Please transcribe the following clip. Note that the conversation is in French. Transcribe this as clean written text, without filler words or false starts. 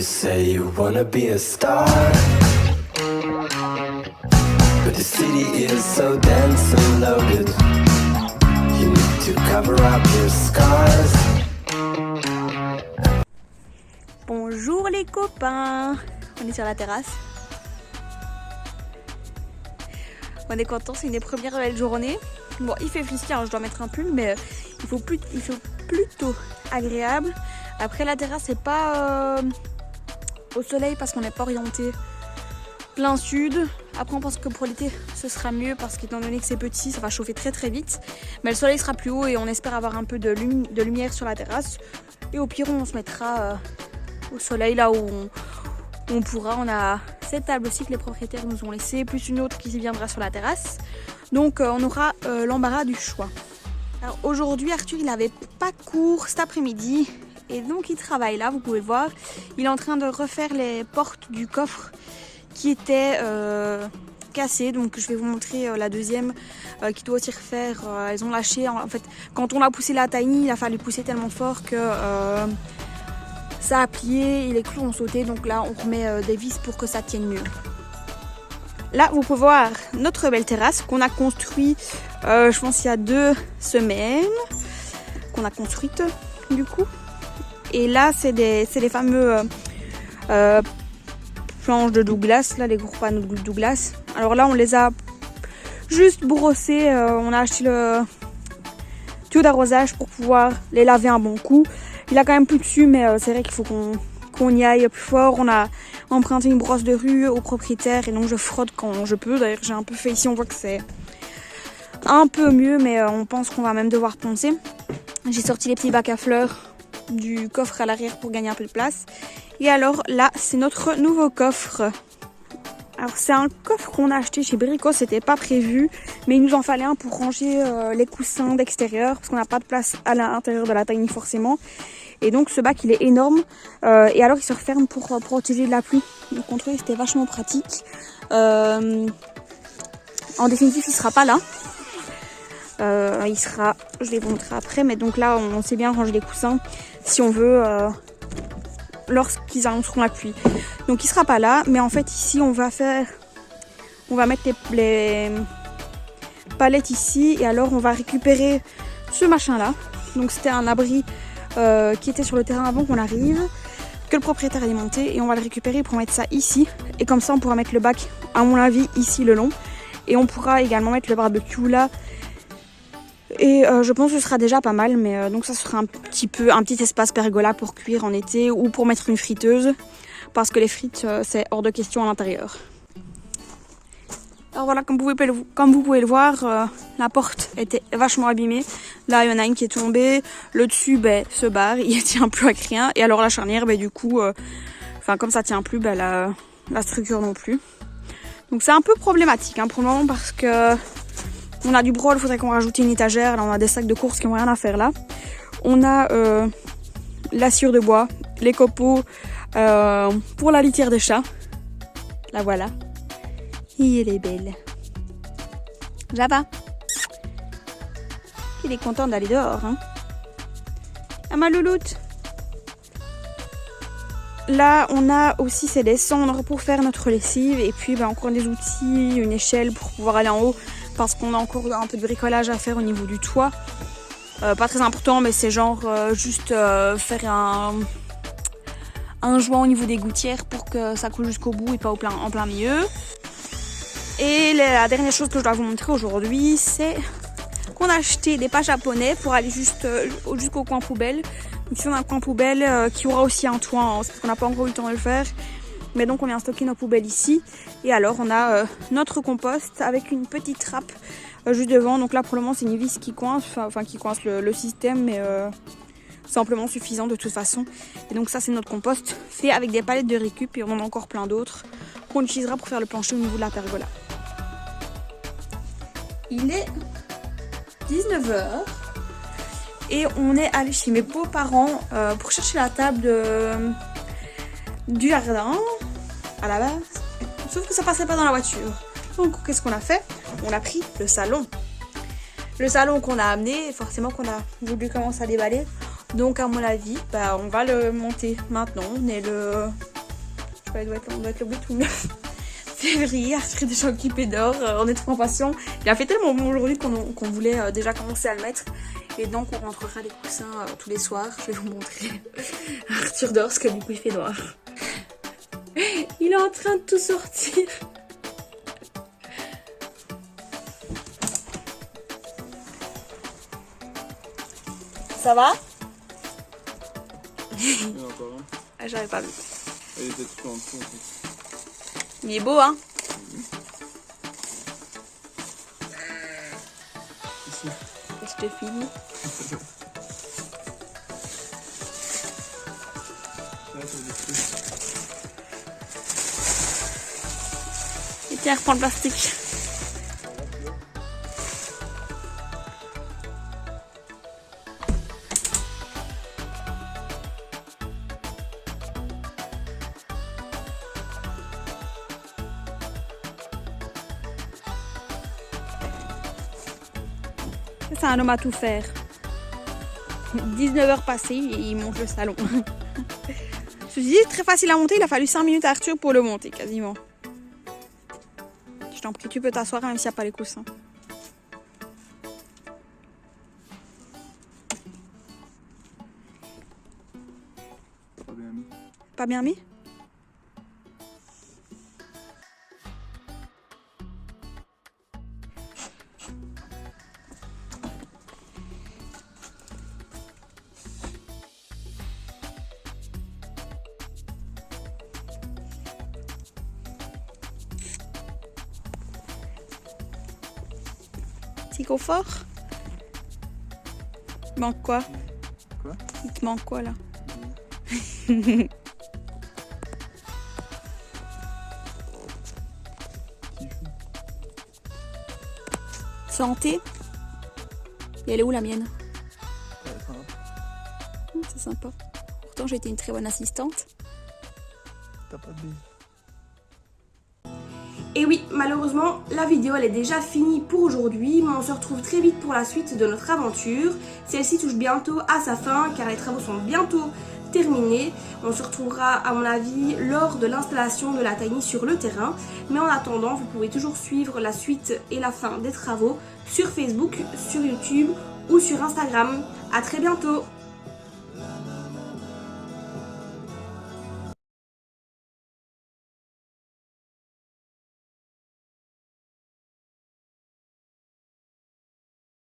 say you wanna be a star, but the city is so dense and loaded. You need to cover up your scars. Bonjour les copains, on est sur la terrasse. On est content, c'est une des premières belles journées. Bon, il fait frisqué, hein, je dois mettre un pull, mais il faut plutôt agréable. Après la terrasse, c'est pas au soleil parce qu'on n'est pas orienté plein sud. Après on pense que pour l'été ce sera mieux parce qu'étant donné que c'est petit, ça va chauffer très très vite. Mais le soleil sera plus haut et on espère avoir un peu de lumière sur la terrasse. Et au pire on se mettra au soleil là où on pourra. On a cette table aussi que les propriétaires nous ont laissée, plus une autre qui viendra sur la terrasse. Donc on aura l'embarras du choix. Alors aujourd'hui Arthur il n'avait pas cours cet après-midi et donc il travaille là, vous pouvez le voir. Il est en train de refaire les portes du coffre qui étaient cassées. Donc je vais vous montrer la deuxième qui doit aussi refaire. Elles ont lâché. En fait quand on a poussé la taille, il a fallu pousser tellement fort que ça a plié et les clous ont sauté. Donc là on remet des vis pour que ça tienne mieux. Là, vous pouvez voir notre belle terrasse qu'on a construite, je pense, il y a 2 semaines, qu'on a construite du coup. Et là, c'est les fameux planches de Douglas, là, les gros panneaux de Douglas. Alors là, on les a juste brossés, on a acheté le tuyau d'arrosage pour pouvoir les laver un bon coup. Il a quand même plus dessus, mais c'est vrai qu'il faut qu'on y aille plus fort. On a emprunté une brosse de rue au propriétaire et donc je frotte quand je peux. D'ailleurs j'ai un peu fait ici, on voit que c'est un peu mieux, mais on pense qu'on va même devoir poncer. J'ai sorti les petits bacs à fleurs du coffre à l'arrière pour gagner un peu de place. Et alors là c'est notre nouveau coffre. Alors c'est un coffre qu'on a acheté chez Brico, c'était pas prévu, mais il nous en fallait un pour ranger les coussins d'extérieur parce qu'on n'a pas de place à l'intérieur de la tiny forcément. Et donc ce bac il est énorme et alors il se referme pour protéger de la pluie. Donc contre lui c'était vachement pratique. En définitive il sera pas là. Il sera, je vais vous montrer après, mais donc là on sait bien ranger les coussins si on veut lorsqu'ils annonceront la pluie. Donc il sera pas là, mais en fait ici on va mettre les palettes ici et alors on va récupérer ce machin là. Donc c'était un abri qui était sur le terrain avant qu'on arrive, que le propriétaire a démonté et on va le récupérer pour mettre ça ici. Et comme ça on pourra mettre le bac à mon avis ici le long et on pourra également mettre le barbecue là. Et je pense que ce sera déjà pas mal, mais donc ça sera un petit espace pergola pour cuire en été ou pour mettre une friteuse parce que les frites c'est hors de question à l'intérieur. Alors voilà, comme vous pouvez le voir, la porte était vachement abîmée. Là, il y en a une qui est tombée. Le dessus, se barre, il tient plus avec rien. Et alors la charnière, du coup, comme ça tient plus, la structure non plus. Donc c'est un peu problématique pour le moment parce que on a du brol, il faudrait qu'on rajoute une étagère. Là, on a des sacs de course qui n'ont rien à faire là. On a la sciure de bois, les copeaux pour la litière des chats. La voilà. Et elle est belle. Java. Il est content d'aller dehors. Ah ma louloute. Là on a aussi c'est des cendres pour faire notre lessive. Et puis encore des outils, une échelle pour pouvoir aller en haut. Parce qu'on a encore un peu de bricolage à faire au niveau du toit. Pas très important, mais c'est genre juste faire un joint au niveau des gouttières pour que ça coule jusqu'au bout et pas en plein milieu. Et la dernière chose que je dois vous montrer aujourd'hui, c'est qu'on a acheté des pas japonais pour aller jusqu'au coin poubelle. Donc ici on a un coin poubelle qui aura aussi un toit, parce qu'on n'a pas encore eu le temps de le faire. Mais donc on vient stocker nos poubelles ici. Et alors on a notre compost avec une petite trappe juste devant. Donc là pour le moment c'est une vis qui coince, qui coince le système, mais c'est amplement suffisant de toute façon. Et donc ça c'est notre compost fait avec des palettes de récup et on en a encore plein d'autres qu'on utilisera pour faire le plancher au niveau de la pergola. Il est 19h et on est allé chez mes beaux-parents pour chercher la table du jardin à la base. Sauf que ça passait pas dans la voiture. Donc qu'est-ce qu'on a fait? On a pris le salon. Le salon qu'on a amené, forcément qu'on a voulu commencer à déballer. Donc à mon avis, on va le monter maintenant. On est le on doit être le 8 ou le 9 février. Arthur est déjà occupé dehors, on est trop impatients. Il a fait tellement bon aujourd'hui qu'on voulait déjà commencer à le mettre. Et donc on rentrera les coussins tous les soirs. Je vais vous montrer Arthur dehors parce que du coup il fait noir. Il est en train de tout sortir. Ça va? Il y en a encore un. Ah, j'avais pas vu. Il était tout en dessous en fait. Il est beau, hein? Ici. Je te filme. Là, ça fait des trucs. Et tiens, reprends le plastique. C'est un homme à tout faire. 19h passées et il monte le salon. Je me suis dit, très facile à monter, il a fallu 5 minutes à Arthur pour le monter quasiment. Je t'en prie, tu peux t'asseoir même s'il n'y a pas les coussins. Pas bien mis. Pas bien mis? Petit confort? Il manque quoi? Quoi? Il te manque quoi là? Santé? Et elle est où la mienne? C'est sympa. Pourtant j'ai été une très bonne assistante. T'as pas de bise. Et oui, malheureusement, la vidéo elle est déjà finie pour aujourd'hui, mais on se retrouve très vite pour la suite de notre aventure. Celle-ci touche bientôt à sa fin car les travaux sont bientôt terminés. On se retrouvera à mon avis lors de l'installation de la tiny sur le terrain. Mais en attendant, vous pouvez toujours suivre la suite et la fin des travaux sur Facebook, sur YouTube ou sur Instagram. À très bientôt!